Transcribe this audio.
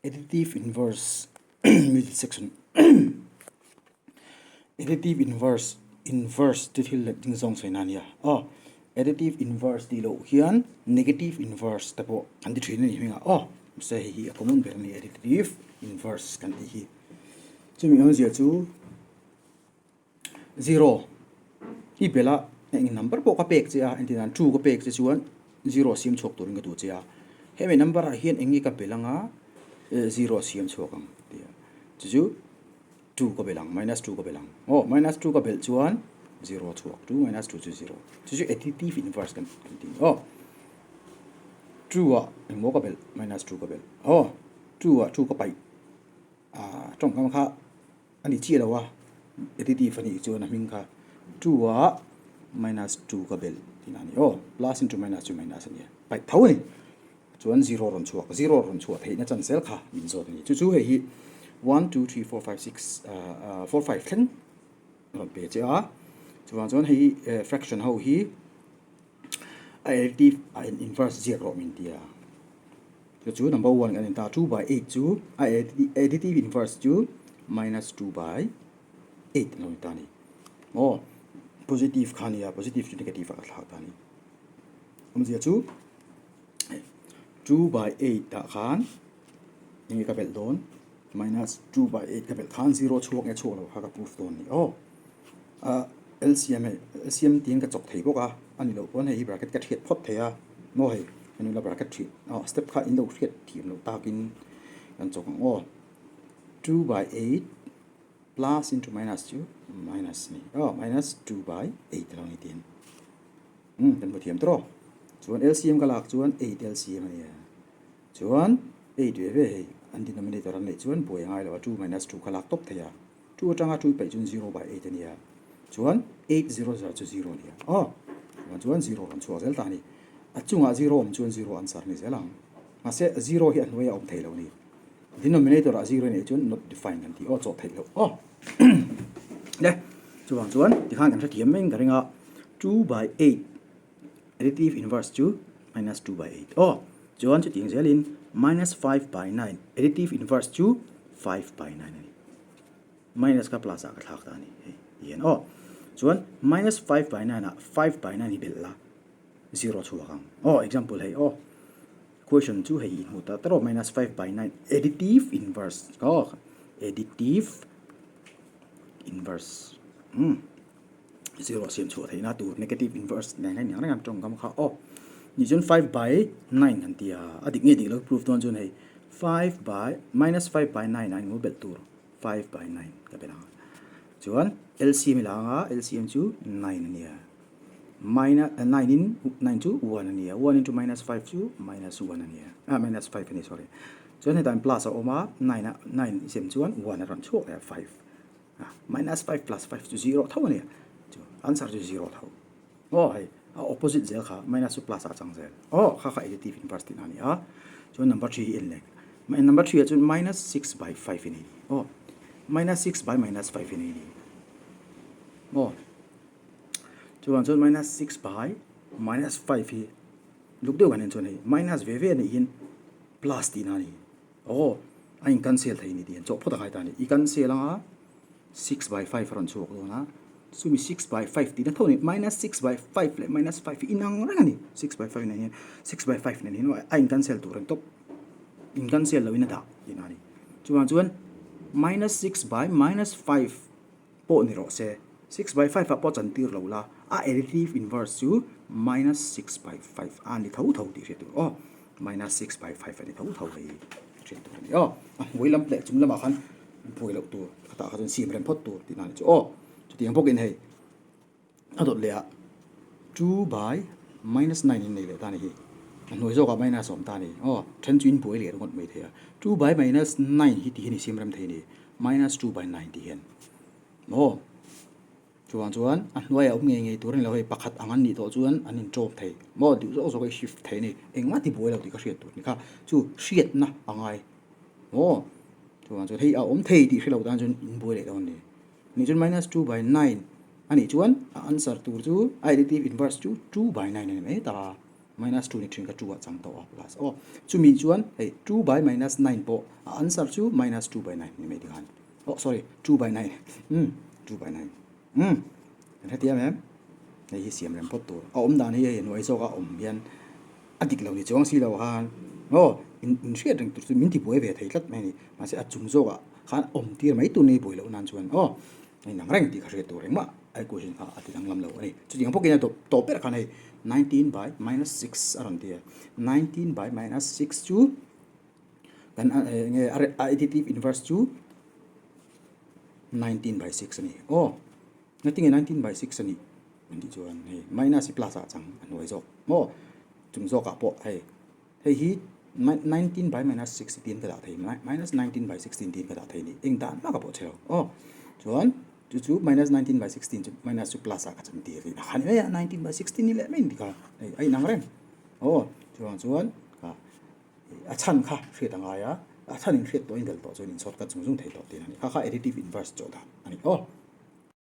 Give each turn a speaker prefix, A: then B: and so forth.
A: additive inverse middle section additive inverse to thil ding song sai nan ya additive inverse ti lo hian negative inverse ta po an ti thin ni hinga se hi a common ver ni additive inverse kan ti hi chumi ang zia chu 0 hi bela eng number po ka pek cha antinan 2 ka pek cha chuan 0 sim chok tur nga tu cha hemi number a hian engi ka belanga 0 sim chok ang tia chu 2 ka belang minus 2 ka belang minus 2 ka bel chuan 0 chok 2 minus 2 chu 0 chu additive inverse kan ti 2 a emo ka bel minus 2 ka bel 2 a 2 ka pai trong kam kha ani chi lawa additive ani chuan a hming kha 2 a minus 2 ka bel tinani plus into minus 2 minus ani pai thau ni chuan 0 ron chuak 0 ron chuak theina chan sel kha min zo ni chu hei 1 2 3 4 5 6 4 5 10 ron pe cha chuan hei fraction ho hi additive and inverse 0 min tia chu number 1 kan ta 2 by 8 chu additive inverse chu minus 2 by 8 no tani positive khania positive to negative ka thla tani zia chu 2 by 8 ta khan ingi ka bel don minus 2 by 8 ka bel khan 0 chuak nge chuak lo kha ka proof don ni LCM tin ka chok thei boka ani lo kon hei bracket ka thiet phot theya no hei ani la bracket thi step kha in lo thiet thim lo takin kan chok 2 by 8 plus into minus 2 minus ni minus 2 by 8 lo ni tin kan bo thiam tro chuan LCM ka lak chuan 8 LCM ani chuan 8 ve hei an denominator an le chuan boi ngai lo 2 minus 2 ka lak top theya 2 atanga 2 pai chun 0 by 8 ani chuan 8 0 0 to 0 ni chuan 0 kan chuak zel ta ni achunga 0 om chuan 0 answer ni zelang ma se 0 hi an noi om thei lo ni denominator a 0 ni chuan not define kan ti chok thei lo le chuan ti khan kan tha thiam meng garinga 2 by 8 additive inverse chu minus 2 by 8 chuan chu ting zelin minus 5 by 9 additive inverse chu 5 by 9 ani minus ka plus a ka thak ta ni yen chuan minus 5 by 9 5 by 9 hi bel la 0 chuakang example hei question 2 hei huta taro minus 5 by 9 additive inverse additive inverse 0 sim chu theina tu negative inverse 9 9 yang trong kam kha ni chun 5 by 9 kan tia adik nge dik lo proof don chun hei 5 by minus 5 by 9 ang mo bel tur 5 by 9 ka bela chuan LCM langa LCM chu 9 ania minus 9 in 9 to 1 ania 1 into minus 5 chu minus 1 ania minus 5 ani sorry chuan hetan plus oma 9 sem chuan 1 ran chok 5 minus 5 plus 5 to 0 thau ania answer to 0 thau hei opposite zel kha minus plus a chang zel kha additive inverse tin ani chuan number 3 in lek number 3 chuan minus 6 by 5 ini minus 6 by minus 5 ini chuan minus 6 by minus 5 hi luk deu kan chuan hei minus ve ni in plus tin ani ain cancel thei ni tin chok phota khai ta ni I cancel anga 6 by 5 ron chok do na sumi 6 by 5 tin thoni minus 6 by 5 le minus 5 inang rang ni 6 by 5 ni 6 by 5 ni no ain cancel tu ran top in cancel lo ina da inani chuan minus 6 by minus 5 po ni ro se 6 by 5 po chan tir lo la additive inverse chu minus 6 by 5 ani thau ti se tu minus 6 by 5 ani thau hei se tu ni ngoi lam ple chum lama khan poi lo tu ta kha chun sim ren phot tu ti na chu chu tiang bok in hei adot le 2 by minus 9 in nei le ta ni hi noi zo ka minus om ta ni then chin poi le ngot mai thea 2 by minus 9 hi ti ni sim ram thei ni minus 2 by 9 ti hen chuan noi om nge turin lo hei pakhat angan ni to chuan anin drop thei du zo ka shift thei ni engma ti boi lo ti ka hriat tu ni kha chu hriat na angai chuan hei om thei ti hri lo dan chun in boi le don ni chun minus 2 by 9 ani chuan answer tur chu additive inverse chu 2 by 9 ani me ta minus 2 ni thin ka 2 a chang to a plus chu mi chuan hey 2 by minus 9 po answer chu minus 2 by 9 ni me ding han sorry 2 by 9 2 by 9 thế tiêm em này hi siam lem pot tu dan hi noi so ka hian adik lo ni chong si lo han in shit ding tu min ti boi ve thei lat mai ni ma se a chung zo ka khan tir mai tu nei boi lo nan chuan nei nang reng ti kha re tu reng ma ai ko hin ati dang lam lo ani chu jing pok ina to per khan ai 19 by minus 6 around there 19 by minus 6 chu kan additive inverse chu 19 by 6 ani nothing 19 by 6 ani ndi chuan hey minus plus a chang anoi zo chung zo ka po hey hi 19 by minus 16 ka da thei minus 19 by 16 ka da thei ni eng dan ma ka po chelo chuan chu minus 19 by 16 minus plus a ka cham ti ri han me 19 by 16 ni le min di ka ai nang rem chuan ka a chan kha hre danga ya a chan in hre to in del to chuan in shortcut chung thei to ti ani kha additive inverse cho da ani